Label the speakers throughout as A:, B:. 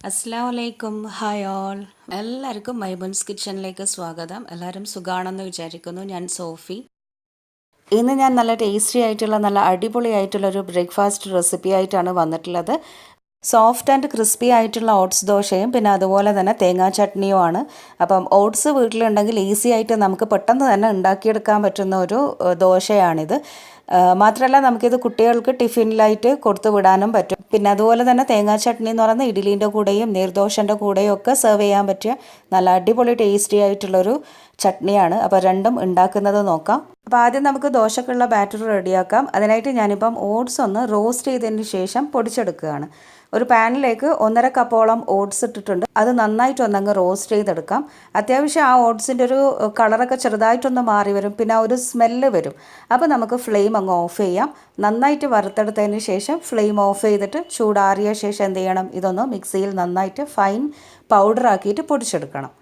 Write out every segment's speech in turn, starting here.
A: അസ്സലാമലൈക്കും hi all എല്ലാവർക്കും മൈബൺസ് കിച്ചണിലേക്ക് സ്വാഗതം. എല്ലാവരും സുഖാണെന്ന് വിചാരിക്കുന്നു. ഞാൻ സോഫി. ഇന്ന് ഞാൻ നല്ല ടേസ്റ്റി ആയിട്ടുള്ള നല്ല അടിപൊളിയായിട്ടുള്ള ഒരു ബ്രേക്ക്ഫാസ്റ്റ് റെസിപ്പി ആയിട്ടാണ് വന്നിട്ടുള്ളത്. സോഫ്റ്റ് ആൻഡ് ക്രിസ്പി ആയിട്ടുള്ള ഓട്സ് ദോശയും പിന്നെ അതുപോലെ തന്നെ തേങ്ങാ ചട്നിയുമാണ്. അപ്പം ഓട്സ് വീട്ടിലുണ്ടെങ്കിൽ ഈസി ആയിട്ട് നമുക്ക് പെട്ടെന്ന് തന്നെ ഉണ്ടാക്കിയെടുക്കാൻ പറ്റുന്ന ഒരു ദോശയാണിത്. മാത്രമല്ല നമുക്കിത് കുട്ടികൾക്ക് ടിഫിനിലായിട്ട് കൊടുത്തു വിടാനും പറ്റും. പിന്നെ അതുപോലെ തന്നെ തേങ്ങാ ചട്നി എന്ന് പറയുന്നത് ഇഡ്ഡലീൻ്റെ കൂടെയും നീർദോശൻ്റെ കൂടെയും ഒക്കെ സെർവ് ചെയ്യാൻ പറ്റിയ നല്ല അടിപൊളി ടേസ്റ്റി ആയിട്ടുള്ളൊരു ചട്നിയാണ്. അപ്പോൾ രണ്ടും ഉണ്ടാക്കുന്നത് നോക്കാം. അപ്പോൾ ആദ്യം നമുക്ക് ദോശക്കുള്ള ബാറ്റർ റെഡിയാക്കാം. അതിനായിട്ട് ഞാനിപ്പം ഓട്സ് ഒന്ന് റോസ്റ്റ് ചെയ്തതിന് ശേഷം പൊടിച്ചെടുക്കുകയാണ്. ഒരു പാനിലേക്ക് 1.5 കപ്പോളം ഓട്സ് ഇട്ടിട്ടുണ്ട്. അത് നന്നായിട്ട് ഒന്നങ്ങ് റോസ്റ്റ് ചെയ്തെടുക്കാം. അത്യാവശ്യം ആ ഓട്സിൻ്റെ ഒരു കളറൊക്കെ ചെറുതായിട്ടൊന്ന് മാറി വരും, പിന്നെ ആ ഒരു സ്മെല്ല് വരും. അപ്പോൾ നമുക്ക് ഫ്ലെയിം അങ്ങ് ഓഫ് ചെയ്യാം. നന്നായിട്ട് വറുത്തെടുത്തതിന് ശേഷം ഫ്ലെയിം ഓഫ് ചെയ്തിട്ട് ചൂടാറിയ ശേഷം എന്ത് ചെയ്യണം, ഇതൊന്ന് മിക്സിയിൽ നന്നായിട്ട് ഫൈൻ പൗഡറാക്കിയിട്ട് പൊടിച്ചെടുക്കണം.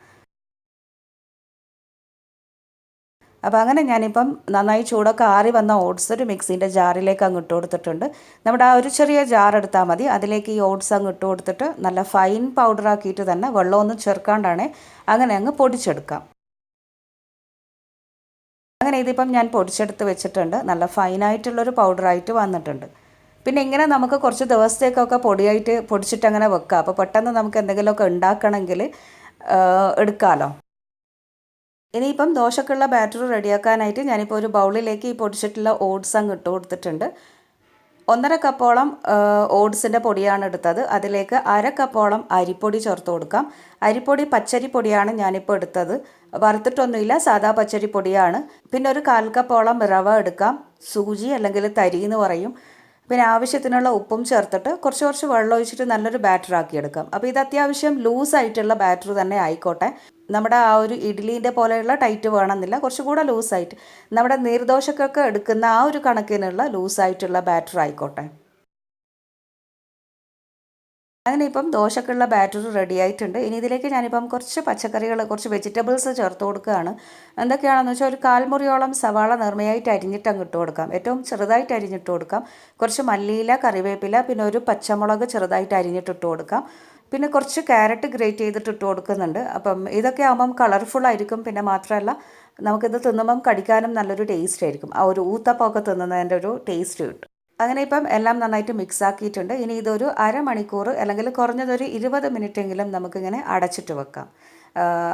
A: അപ്പോൾ അങ്ങനെ ഞാനിപ്പം നന്നായി ചൂടൊക്കെ ആറി വന്ന ഓട്സ് ഒരു മിക്സീൻ്റെ ജാറിലേക്ക് അങ്ങ് ഇട്ട് കൊടുത്തിട്ടുണ്ട്. നമ്മുടെ ആ ഒരു ചെറിയ ജാർ എടുത്താൽ മതി. അതിലേക്ക് ഈ ഓട്സ് അങ്ങ് ഇട്ട് കൊടുത്തിട്ട് നല്ല ഫൈൻ പൗഡറാക്കിയിട്ട് തന്നെ വെള്ളമൊന്നും ചേർക്കാണ്ടാണ് അങ്ങനെ അങ്ങ് പൊടിച്ചെടുക്കാം. അങ്ങനെ ഇതിപ്പം ഞാൻ പൊടിച്ചെടുത്ത് വെച്ചിട്ടുണ്ട്. നല്ല ഫൈനായിട്ടുള്ളൊരു പൗഡറായിട്ട് വന്നിട്ടുണ്ട്. പിന്നെ ഇങ്ങനെ നമുക്ക് കുറച്ച് ദിവസത്തേക്കൊക്കെ പൊടിയായിട്ട് പൊടിച്ചിട്ട് അങ്ങനെ വെക്കാം. അപ്പോൾ പെട്ടെന്ന് നമുക്ക് എന്തെങ്കിലുമൊക്കെ ഉണ്ടാക്കണമെങ്കിൽ എടുക്കാമല്ലോ. ഇനിയിപ്പം ദോശക്കുള്ള ബാറ്റർ റെഡിയാക്കാനായിട്ട് ഞാനിപ്പോൾ ഒരു ബൗളിലേക്ക് ഈ പൊടിച്ചിട്ടുള്ള ഓട്സ് അങ്ങ് ഇട്ട് കൊടുത്തിട്ടുണ്ട്. 1.5 കപ്പോളം ഓട്സിൻ്റെ പൊടിയാണ് എടുത്തത്. അതിലേക്ക് 1/2 കപ്പോളം അരിപ്പൊടി ചേർത്ത് കൊടുക്കാം. അരിപ്പൊടി പച്ചരിപ്പൊടിയാണ് ഞാനിപ്പോൾ എടുത്തത്. വറുത്തിട്ടൊന്നുമില്ല, സാദാ പച്ചരിപ്പൊടിയാണ്. പിന്നെ ഒരു 1/4 കപ്പോളം റവ എടുക്കാം. സൂചി അല്ലെങ്കിൽ തരി എന്ന് പറയും. പിന്നെ ആവശ്യത്തിനുള്ള ഉപ്പും ചേർത്തിട്ട് കുറച്ച് വെള്ളം ഒഴിച്ചിട്ട് നല്ലൊരു ബാറ്റർ ആക്കിയെടുക്കാം. അപ്പോൾ ഇത് അത്യാവശ്യം ലൂസായിട്ടുള്ള ബാറ്റർ തന്നെ ആയിക്കോട്ടെ. നമ്മുടെ ആ ഒരു ഇഡ്ഡലീൻ്റെ പോലെയുള്ള ടൈറ്റ് വേണമെന്നില്ല, കുറച്ചുകൂടെ ലൂസായിട്ട് നമ്മുടെ നീർദോശക്കൊക്കെ എടുക്കുന്ന ആ ഒരു കണക്കിനുള്ള ലൂസായിട്ടുള്ള ബാറ്റർ ആയിക്കോട്ടെ. അങ്ങനെ ഇപ്പം ദോശക്കുള്ള ബാറ്റർ റെഡി ആയിട്ടുണ്ട്. ഇനി ഇതിലേക്ക് ഞാനിപ്പം കുറച്ച് പച്ചക്കറികൾ, കുറച്ച് വെജിറ്റബിൾസ് ചേർത്ത് കൊടുക്കുകയാണ്. എന്തൊക്കെയാണെന്ന് വെച്ചാൽ ഒരു 1/4 മുറിയോളം സവാള നിർമ്മയായിട്ട് അരിഞ്ഞിട്ട് അങ്ങ് ഇട്ട് കൊടുക്കാം. ഏറ്റവും ചെറുതായിട്ട് അരിഞ്ഞിട്ട് കൊടുക്കാം. കുറച്ച് മല്ലിയില, കറിവേപ്പില, പിന്നെ ഒരു പച്ചമുളക് ചെറുതായിട്ട് അരിഞ്ഞിട്ട് ഇട്ട് കൊടുക്കാം. പിന്നെ കുറച്ച് ക്യാരറ്റ് ഗ്രേറ്റ് ചെയ്തിട്ട് ഇട്ട് കൊടുക്കുന്നുണ്ട്. അപ്പം ഇതൊക്കെ ആകുമ്പം കളർഫുള്ളായിരിക്കും. പിന്നെ മാത്രമല്ല നമുക്കിത് തിന്നുമ്പം കടിക്കാനും നല്ലൊരു ടേസ്റ്റ് ആയിരിക്കും. ആ ഒരു ഊത്തപ്പമൊക്കെ തിന്നുന്നതിൻ്റെ ഒരു ടേസ്റ്റ് കിട്ടും. അങ്ങനെ ഇപ്പം എല്ലാം നന്നായിട്ട് മിക്സ് ആക്കിയിട്ടുണ്ട്. ഇനി ഇതൊരു അരമണിക്കൂർ അല്ലെങ്കിൽ കുറഞ്ഞതൊരു 20 മിനിറ്റെങ്കിലും നമുക്കിങ്ങനെ അടച്ചിട്ട് വെക്കാം.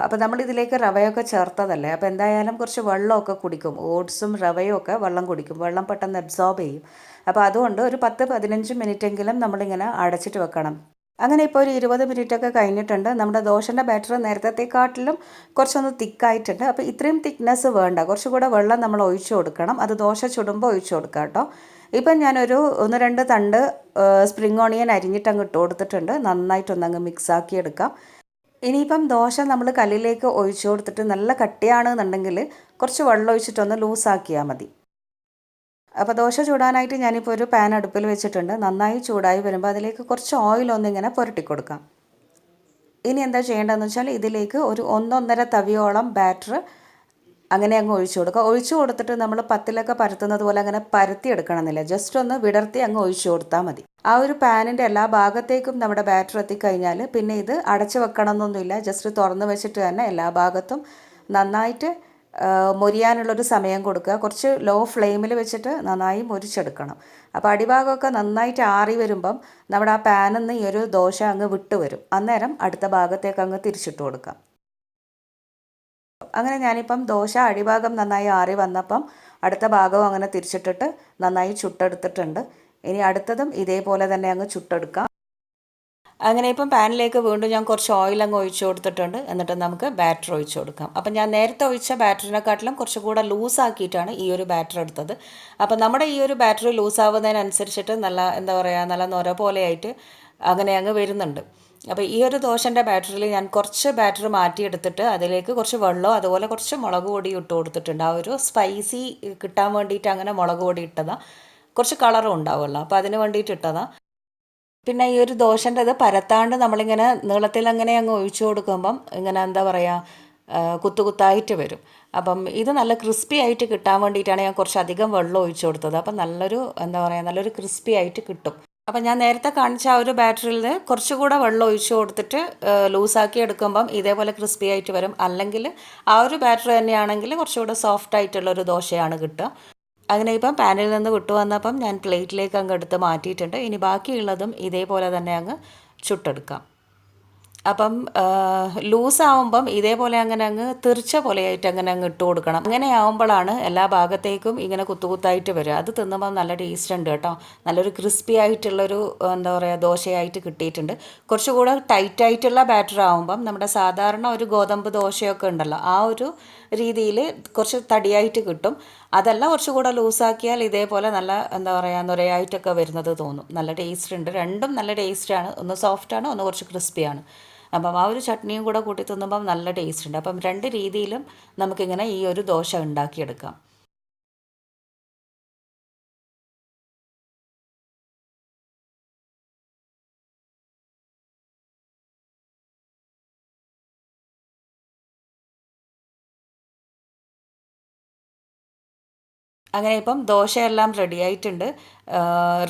A: അപ്പോൾ നമ്മളിതിലേക്ക് റവയൊക്കെ ചേർത്തതല്ലേ, അപ്പോൾ എന്തായാലും കുറച്ച് വെള്ളമൊക്കെ കുടിക്കും. ഓട്സും റവയും ഒക്കെ വെള്ളം കുടിക്കും, വെള്ളം പെട്ടെന്ന് അബ്സോർബ് ചെയ്യും. അപ്പോൾ അതുകൊണ്ട് ഒരു 10-15 മിനിറ്റെങ്കിലും നമ്മളിങ്ങനെ അടച്ചിട്ട് വെക്കണം. അങ്ങനെ ഇപ്പോൾ ഒരു 20 മിനിറ്റൊക്കെ കഴിഞ്ഞിട്ടുണ്ട്. നമ്മുടെ ദോശൻ്റെ ബാറ്റർ നേരത്തെക്കാട്ടിലും കുറച്ചൊന്ന് തിക്കായിട്ടുണ്ട്. അപ്പോൾ ഇത്രയും തിക്നെസ് വേണ്ട, കുറച്ചുകൂടെ വെള്ളം നമ്മൾ ഒഴിച്ചു കൊടുക്കണം. അത് ദോശ ചുടുമ്പോൾ ഒഴിച്ചു കൊടുക്കാം കേട്ടോ. ഇപ്പം ഞാനൊരു 1-2 തണ്ട് സ്പ്രിംഗ് ഓണിയൻ അരിഞ്ഞിട്ട് അങ്ങ് ഇട്ട് കൊടുത്തിട്ടുണ്ട്. നന്നായിട്ടൊന്നങ്ങ് മിക്സാക്കി എടുക്കാം. ഇനിയിപ്പം ദോശ നമ്മൾ കല്ലിലേക്ക് ഒഴിച്ചു കൊടുത്തിട്ട് നല്ല കട്ടിയാണെന്നുണ്ടെങ്കിൽ കുറച്ച് വെള്ളം ഒഴിച്ചിട്ടൊന്ന് ലൂസാക്കിയാൽ മതി. അപ്പോൾ ദോശ ചൂടാനായിട്ട് ഞാനിപ്പോൾ ഒരു പാൻ അടുപ്പിൽ വെച്ചിട്ടുണ്ട്. നന്നായി ചൂടായി വരുമ്പോൾ അതിലേക്ക് കുറച്ച് ഓയിലൊന്നിങ്ങനെ പുരട്ടി കൊടുക്കാം. ഇനി എന്താ ചെയ്യേണ്ടതെന്ന് വെച്ചാൽ ഇതിലേക്ക് ഒരു 1-1.5 തവിയോളം ബാറ്റർ അങ്ങനെ അങ്ങ് ഒഴിച്ചു കൊടുക്കുക. ഒഴിച്ചു കൊടുത്തിട്ട് നമ്മൾ പത്തിലൊക്കെ പരത്തുന്നത് പോലെ അങ്ങനെ പരത്തി എടുക്കണമെന്നില്ല, ജസ്റ്റ് ഒന്ന് വിടർത്തി അങ്ങ് ഒഴിച്ചു കൊടുത്താൽ മതി. ആ ഒരു പാനിൻ്റെ എല്ലാ ഭാഗത്തേക്കും നമ്മുടെ ബാറ്റർ എത്തിക്കഴിഞ്ഞാൽ പിന്നെ ഇത് അടച്ചു വെക്കണമെന്നൊന്നുമില്ല, ജസ്റ്റ് തുറന്ന് വെച്ചിട്ട് തന്നെ എല്ലാ ഭാഗത്തും നന്നായിട്ട് മൊരിയാനുള്ളൊരു സമയം കൊടുക്കുക. കുറച്ച് ലോ ഫ്ലെയിമിൽ വെച്ചിട്ട് നന്നായി മൊരിച്ചെടുക്കണം. അപ്പോൾ അടിഭാഗമൊക്കെ നന്നായിട്ട് ആറി വരുമ്പം നമ്മുടെ ആ പാനിൽ നിന്ന് ഈ ഒരു ദോശ അങ്ങ് വിട്ട് വരും. അന്നേരം അടുത്ത ഭാഗത്തേക്ക് അങ്ങ് തിരിച്ചിട്ട് കൊടുക്കാം. അങ്ങനെ ഞാനിപ്പം ദോശ അടിഭാഗം നന്നായി ആറി വന്നപ്പം അടുത്ത ഭാഗവും അങ്ങനെ തിരിച്ചിട്ടിട്ട് നന്നായി ചുട്ടെടുത്തിട്ടുണ്ട്. ഇനി അടുത്തതും ഇതേപോലെ തന്നെ അങ്ങ് ചുട്ടെടുക്കാം. അങ്ങനെ ഇപ്പം പാനിലേക്ക് വീണ്ടും ഞാൻ കുറച്ച് ഓയിൽ അങ്ങ് ഒഴിച്ചു കൊടുത്തിട്ടുണ്ട്. എന്നിട്ട് നമുക്ക് ബാറ്റർ ഒഴിച്ചു കൊടുക്കാം. അപ്പം ഞാൻ നേരത്തെ ഒഴിച്ച ബാറ്ററിനെക്കാട്ടിലും കുറച്ചുകൂടെ ലൂസാക്കിയിട്ടാണ് ഈ ഒരു ബാറ്റർ എടുത്തത്. അപ്പം നമ്മുടെ ഈ ഒരു ബാറ്ററി ലൂസാവുന്നതിനനുസരിച്ചിട്ട് നല്ല എന്താ പറയുക, നല്ല നൊര പോലെയായിട്ട് അങ്ങനെ അങ്ങ് വരുന്നുണ്ട്. അപ്പോൾ ഈ ഒരു ദോശൻ്റെ ബാറ്ററിൽ ഞാൻ കുറച്ച് ബാറ്റർ മാറ്റിയെടുത്തിട്ട് അതിലേക്ക് കുറച്ച് വെള്ളവും അതുപോലെ കുറച്ച് മുളക് പൊടി ഇട്ട് കൊടുത്തിട്ടുണ്ട്. ആ ഒരു സ്പൈസി കിട്ടാൻ വേണ്ടിയിട്ട് അങ്ങനെ മുളക് പൊടി ഇട്ടതാണ്. കുറച്ച് കളറും ഉണ്ടാവുമല്ലോ, അപ്പോൾ അതിന് വേണ്ടിയിട്ട് ഇട്ടതാണ്. പിന്നെ ഈ ഒരു ദോശൻ്റെ ഇത് പരത്താണ്ട് നമ്മളിങ്ങനെ നീളത്തിൽ അങ്ങനെ അങ്ങ് ഒഴിച്ചു കൊടുക്കുമ്പം ഇങ്ങനെ എന്താ പറയുക, കുത്തായിട്ട് വരും. അപ്പം ഇത് നല്ല ക്രിസ്പി ആയിട്ട് കിട്ടാൻ വേണ്ടിയിട്ടാണ് ഞാൻ കുറച്ചധികം വെള്ളം ഒഴിച്ചു കൊടുത്തത്. അപ്പം നല്ലൊരു എന്താ പറയുക, നല്ലൊരു ക്രിസ്പി ആയിട്ട് കിട്ടും. അപ്പം ഞാൻ നേരത്തെ കാണിച്ച ആ ഒരു ബാറ്ററിയിൽ നിന്ന് കുറച്ചുകൂടെ വെള്ളം ഒഴിച്ച് കൊടുത്തിട്ട് ലൂസാക്കി എടുക്കുമ്പം ഇതേപോലെ ക്രിസ്പി ആയിട്ട് വരും. അല്ലെങ്കിൽ ആ ഒരു ബാറ്ററി തന്നെയാണെങ്കിൽ കുറച്ചുകൂടെ സോഫ്റ്റ് ആയിട്ടുള്ളൊരു ദോശയാണ് കിട്ടുക. അങ്ങനെ ഇപ്പം പാനിൽ നിന്ന് വിട്ടു വന്നപ്പം ഞാൻ പ്ലേറ്റിലേക്ക് അങ്ങ് എടുത്ത് മാറ്റിയിട്ടുണ്ട്. ഇനി ബാക്കിയുള്ളതും ഇതേപോലെ തന്നെ അങ്ങ് ചുട്ടെടുക്കാം. അപ്പം ലൂസാവുമ്പം ഇതേപോലെ അങ്ങനെ അങ്ങ് തെറിച്ച പോലെയായിട്ട് അങ്ങനെ അങ്ങ് ഇട്ട് കൊടുക്കണം. അങ്ങനെ ആവുമ്പോഴാണ് എല്ലാ ഭാഗത്തേക്കും ഇങ്ങനെ കുത്തുകുത്തായിട്ട് വരിക. അത് തിന്നുമ്പം നല്ല ടേസ്റ്റ് ഉണ്ട് കേട്ടോ. നല്ലൊരു ക്രിസ്പി ആയിട്ടുള്ളൊരു എന്താ പറയുക ദോശയായിട്ട് കിട്ടിയിട്ടുണ്ട്. കുറച്ചുകൂടെ ടൈറ്റായിട്ടുള്ള ബാറ്റർ ആവുമ്പം നമ്മുടെ സാധാരണ ഒരു ഗോതമ്പ് ദോശയൊക്കെ ഉണ്ടല്ലോ, ആ ഒരു രീതിയിൽ കുറച്ച് തടിയായിട്ട് കിട്ടും. അതല്ല കുറച്ചുകൂടെ ലൂസാക്കിയാൽ ഇതേപോലെ നല്ല എന്താ പറയുക നുരയായിട്ടൊക്കെ വരുന്നത് തോന്നും. നല്ല ടേസ്റ്റ് ഉണ്ട്. രണ്ടും നല്ല ടേസ്റ്റാണ്. ഒന്ന് സോഫ്റ്റാണ്, ഒന്ന് കുറച്ച് ക്രിസ്പിയാണ്. അപ്പം ആ ഒരു ചട്നിയും കൂടെ കൂട്ടി തിന്നുമ്പം നല്ല ടേസ്റ്റ് ഉണ്ട്. അപ്പം രണ്ട് രീതിയിലും നമുക്കിങ്ങനെ ഈ ഒരു ദോശ ഉണ്ടാക്കിയെടുക്കാം. അങ്ങനെ ഇപ്പം ദോശയെല്ലാം റെഡി ആയിട്ടുണ്ട്.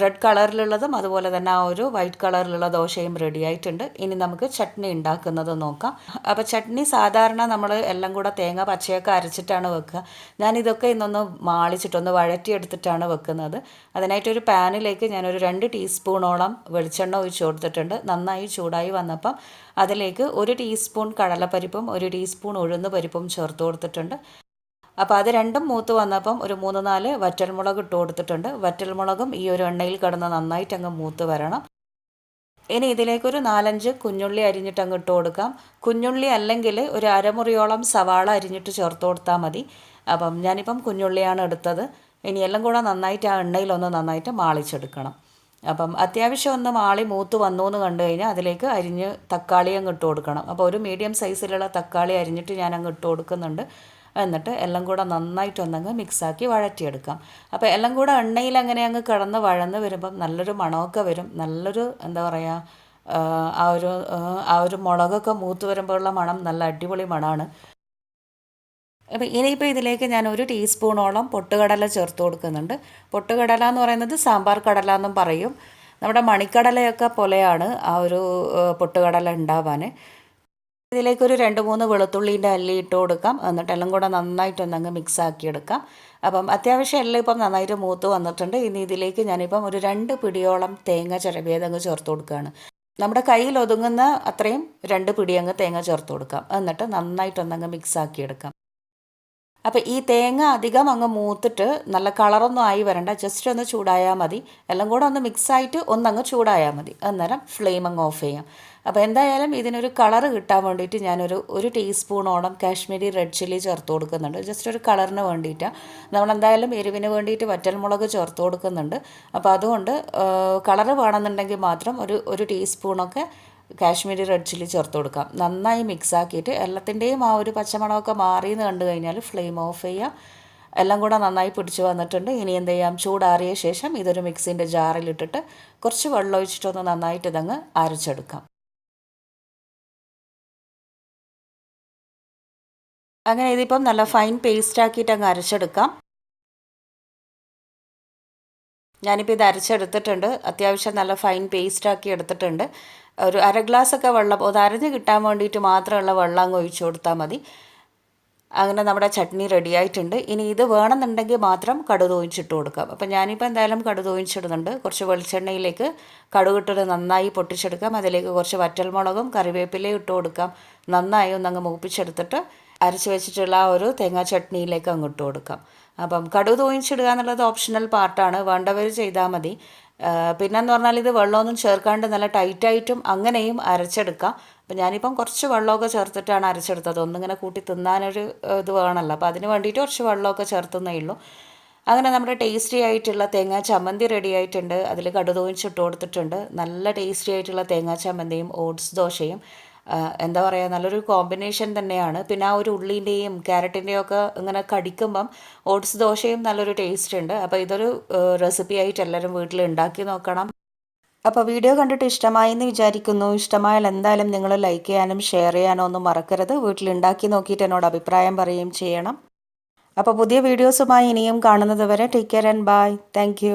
A: റെഡ് കളറിലുള്ളതും അതുപോലെ തന്നെ ആ ഒരു വൈറ്റ് കളറിലുള്ള ദോശയും റെഡി ആയിട്ടുണ്ട്. ഇനി നമുക്ക് ചട്നി ഉണ്ടാക്കുന്നത് നോക്കാം. അപ്പോൾ ചട്നി സാധാരണ നമ്മൾ എല്ലാം കൂടെ തേങ്ങ പച്ചയൊക്കെ അരച്ചിട്ടാണ് വെക്കുക. ഞാനിതൊക്കെ ഇന്നൊന്ന് മാളിച്ചിട്ടൊന്ന് വഴറ്റിയെടുത്തിട്ടാണ് വെക്കുന്നത്. അതിനായിട്ടൊരു പാനിലേക്ക് ഞാനൊരു 2 ടീസ്പൂണോളം വെളിച്ചെണ്ണ ഒഴിച്ച് കൊടുത്തിട്ടുണ്ട്. നന്നായി ചൂടായി വന്നപ്പം അതിലേക്ക് 1 ടീസ്പൂൺ കടലപ്പരിപ്പും 1 ടീസ്പൂൺ ഉഴുന്ന് പരിപ്പും ചേർത്ത് കൊടുത്തിട്ടുണ്ട്. അപ്പോൾ അത് രണ്ടും മൂത്ത് വന്നപ്പം ഒരു 3-4 വറ്റൽമുളക് ഇട്ട് കൊടുത്തിട്ടുണ്ട്. വറ്റൽമുളകും ഈ ഒരു എണ്ണയിൽ കിടന്ന് നന്നായിട്ട് അങ്ങ് മൂത്ത് വരണം. ഇനി ഇതിലേക്കൊരു 4-5 കുഞ്ഞുള്ളി അരിഞ്ഞിട്ട് അങ്ങ് ഇട്ട് കൊടുക്കാം. കുഞ്ഞുള്ളി അല്ലെങ്കിൽ ഒരു അരമുറിയോളം സവാള അരിഞ്ഞിട്ട് ചേർത്ത് കൊടുത്താൽ മതി. അപ്പം ഞാനിപ്പം കുഞ്ഞുള്ളിയാണ് എടുത്തത്. ഇനി എല്ലാം കൂടെ നന്നായിട്ട് ആ എണ്ണയിലൊന്ന് നന്നായിട്ട് മാളിച്ചെടുക്കണം. അപ്പം അത്യാവശ്യം ഒന്ന് മാളി മൂത്ത് വന്നു എന്ന് കണ്ടു കഴിഞ്ഞാൽ അതിലേക്ക് അരിഞ്ഞ് തക്കാളി അങ്ങ് ഇട്ട് കൊടുക്കണം. അപ്പോൾ ഒരു മീഡിയം സൈസിലുള്ള തക്കാളി അരിഞ്ഞിട്ട് ഞാൻ അങ്ങ് ഇട്ട് കൊടുക്കുന്നുണ്ട്. എന്നിട്ട് എല്ലാം കൂടെ നന്നായിട്ടൊന്നങ്ങ് മിക്സാക്കി വഴറ്റിയെടുക്കാം. അപ്പോൾ എല്ലാം കൂടെ എണ്ണയിൽ അങ്ങനെ അങ്ങ് കിടന്ന് വഴന്ന് വരുമ്പം നല്ലൊരു മണമൊക്കെ വരും. നല്ലൊരു എന്താ പറയുക ആ ഒരു മുളകൊക്കെ മൂത്ത് വരുമ്പോഴുള്ള മണം നല്ല അടിപൊളി മണമാണ്. അപ്പോൾ ഇനിയിപ്പോൾ ഇതിലേക്ക് ഞാൻ 1 ടീസ്പൂണോളം പൊട്ടുകടല ചേർത്ത് കൊടുക്കുന്നുണ്ട്. പൊട്ടുകടല എന്ന് പറയുന്നത് സാമ്പാർ കടല എന്നും പറയും. നമ്മുടെ മണിക്കടലയൊക്കെ പോലെയാണ് ആ ഒരു പൊട്ടുകടല ഉണ്ടാവാൻ. ഇതിലേക്കൊരു 2-3 വെളുത്തുള്ളീൻ്റെ അല്ലി ഇട്ട് കൊടുക്കാം. എന്നിട്ട് എല്ലാം കൂടെ നന്നായിട്ടൊന്നങ്ങ് മിക്സ് ആക്കിയെടുക്കാം. അപ്പം അത്യാവശ്യം എല്ലാം ഇപ്പം നന്നായിട്ട് മൂത്ത് വന്നിട്ടുണ്ട്. ഇനി ഇതിലേക്ക് ഞാനിപ്പം ഒരു 2 പിടിയോളം തേങ്ങ ചിരവിയതങ്ങ് ചേർത്ത് കൊടുക്കുകയാണ്. നമ്മുടെ കയ്യിൽ ഒതുങ്ങുന്ന അത്രയും 2 പിടിയങ്ങ് തേങ്ങ ചേർത്ത് കൊടുക്കാം. എന്നിട്ട് നന്നായിട്ടൊന്നങ്ങ് മിക്സ് ആക്കിയെടുക്കാം. അപ്പോൾ ഈ തേങ്ങ അധികം അങ്ങ് മൂത്തിട്ട് നല്ല കളറൊന്നും ആയി വരണ്ട, ജസ്റ്റ് ഒന്ന് ചൂടായാൽ മതി. എല്ലാം കൂടെ ഒന്ന് മിക്സായിട്ട് ഒന്നങ്ങ് ചൂടായാൽ മതി. അന്നേരം ഫ്ലെയിം അങ്ങ് ഓഫ് ചെയ്യാം. അപ്പോൾ എന്തായാലും ഇതിനൊരു കളറ് കിട്ടാൻ വേണ്ടിയിട്ട് ഞാനൊരു ടീസ്പൂണോളം കാശ്മീരി റെഡ് ചില്ലി ചേർത്ത് കൊടുക്കുന്നുണ്ട്. ജസ്റ്റ് ഒരു കളറിന് വേണ്ടിയിട്ടാണ്. നമ്മളെന്തായാലും എരിവിന് വേണ്ടിയിട്ട് വറ്റൽമുളക് ചേർത്ത് കൊടുക്കുന്നുണ്ട്. അപ്പോൾ അതുകൊണ്ട് കളറ് വേണമെന്നുണ്ടെങ്കിൽ മാത്രം ഒരു ടീസ്പൂണൊക്കെ കാശ്മീരി റെഡ് ചില്ലി ചേർത്ത് കൊടുക്കാം. നന്നായി മിക്സാക്കിയിട്ട് എല്ലാത്തിൻ്റെയും ആ ഒരു പച്ചമണമൊക്കെ മാറിയെന്ന് കണ്ടു കഴിഞ്ഞാൽ ഫ്ലെയിം ഓഫ് ചെയ്യുക. എല്ലാം കൂടെ നന്നായി പിടിച്ച് വന്നിട്ടുണ്ട്. ഇനി എന്ത് ചെയ്യാം, ചൂടാറിയ ശേഷം ഇതൊരു മിക്സിൻ്റെ ജാറിലിട്ടിട്ട് കുറച്ച് വെള്ളം ഒഴിച്ചിട്ടൊന്ന് നന്നായിട്ട് ഇതങ്ങ് അരച്ചെടുക്കാം. അങ്ങനെ ഇതിപ്പം നല്ല ഫൈൻ പേസ്റ്റ് ആക്കിയിട്ട് അങ്ങ് അരച്ചെടുക്കാം. ഞാനിപ്പോൾ ഇത് അരച്ചെടുത്തിട്ടുണ്ട്. അത്യാവശ്യം നല്ല ഫൈൻ പേസ്റ്റാക്കി എടുത്തിട്ടുണ്ട്. ഒരു അര ഗ്ലാസ്സൊക്കെ വെള്ളം അത് അരഞ്ഞ് കിട്ടാൻ വേണ്ടിയിട്ട് മാത്രമുള്ള വെള്ളം അങ്ങ് ഒഴിച്ചു കൊടുത്താൽ മതി. അങ്ങനെ നമ്മുടെ ചട്നി റെഡി ആയിട്ടുണ്ട്. ഇനി ഇത് വേണമെന്നുണ്ടെങ്കിൽ മാത്രം കടുക് തൂമിച്ചിട്ട് കൊടുക്കാം. അപ്പം ഞാനിപ്പോൾ എന്തായാലും കടുക് തൂമിച്ചിടുന്നുണ്ട്. കുറച്ച് വെളിച്ചെണ്ണയിലേക്ക് കടുകിട്ടിട്ട് നന്നായി പൊട്ടിച്ചെടുക്കാം. അതിലേക്ക് കുറച്ച് വറ്റൽമുളകും കറിവേപ്പിലയും ഇട്ട് കൊടുക്കാം. നന്നായി ഒന്നങ്ങ് മൂപ്പിച്ചെടുത്തിട്ട് അരച്ച് വെച്ചിട്ടുള്ള ആ ഒരു തേങ്ങാ ചട്നിയിലേക്ക് അങ്ങ് ഇട്ട് കൊടുക്കാം. അപ്പം കടുക് തൂമിച്ചിടുക എന്നുള്ളത് ഓപ്ഷണൽ പാർട്ടാണ്, വേണ്ടവർ ചെയ്താൽ മതി. പിന്നെന്ന് പറഞ്ഞാൽ ഇത് വെള്ളമൊന്നും ചേർക്കാണ്ട് നല്ല ടൈറ്റായിട്ടും അങ്ങനെയും അരച്ചെടുക്കാം. അപ്പം ഞാനിപ്പം കുറച്ച് വെള്ളമൊക്കെ ചേർത്തിട്ടാണ് അരച്ചെടുത്തത്. ഒന്നിങ്ങനെ കൂട്ടി തിന്നാനൊരു ഇത് വേണമല്ലോ, അപ്പോൾ അതിന് വേണ്ടിയിട്ട് കുറച്ച് വെള്ളമൊക്കെ ചേർത്തുന്നേ ഉള്ളൂ. അങ്ങനെ നമ്മുടെ ടേസ്റ്റി ആയിട്ടുള്ള തേങ്ങാ ചമ്മന്തി റെഡി ആയിട്ടുണ്ട്. അതിൽ കടുക് തൂമിച്ചിട്ട് കൊടുത്തിട്ടുണ്ട്. നല്ല ടേസ്റ്റി ആയിട്ടുള്ള തേങ്ങാ ചമ്മന്തിയും ഓട്സ് ദോശയും എന്താ പറയുക നല്ലൊരു കോമ്പിനേഷൻ തന്നെയാണ്. പിന്നെ ആ ഒരു ഉള്ളീൻ്റെയും ക്യാരറ്റിൻ്റെയും ഒക്കെ ഇങ്ങനെ കടിക്കുമ്പം ഓട്സ് ദോശയും നല്ലൊരു ടേസ്റ്റ് ഉണ്ട്. അപ്പോൾ ഇതൊരു റെസിപ്പി ആയിട്ട് എല്ലാവരും വീട്ടിൽ ഉണ്ടാക്കി നോക്കണം. അപ്പോൾ വീഡിയോ കണ്ടിട്ട് ഇഷ്ടമായി എന്ന് വിചാരിക്കുന്നു. ഇഷ്ടമായാൽ എന്തായാലും നിങ്ങൾ ലൈക്ക് ചെയ്യാനും ഷെയർ ചെയ്യാനോ ഒന്നും മറക്കരുത്. വീട്ടിൽ ഉണ്ടാക്കി നോക്കിയിട്ട് എന്നോട് അഭിപ്രായം പറയുകയും ചെയ്യണം. അപ്പോൾ പുതിയ വീഡിയോസുമായി ഇനിയും കാണുന്നത് വരെ take care and bye. Thank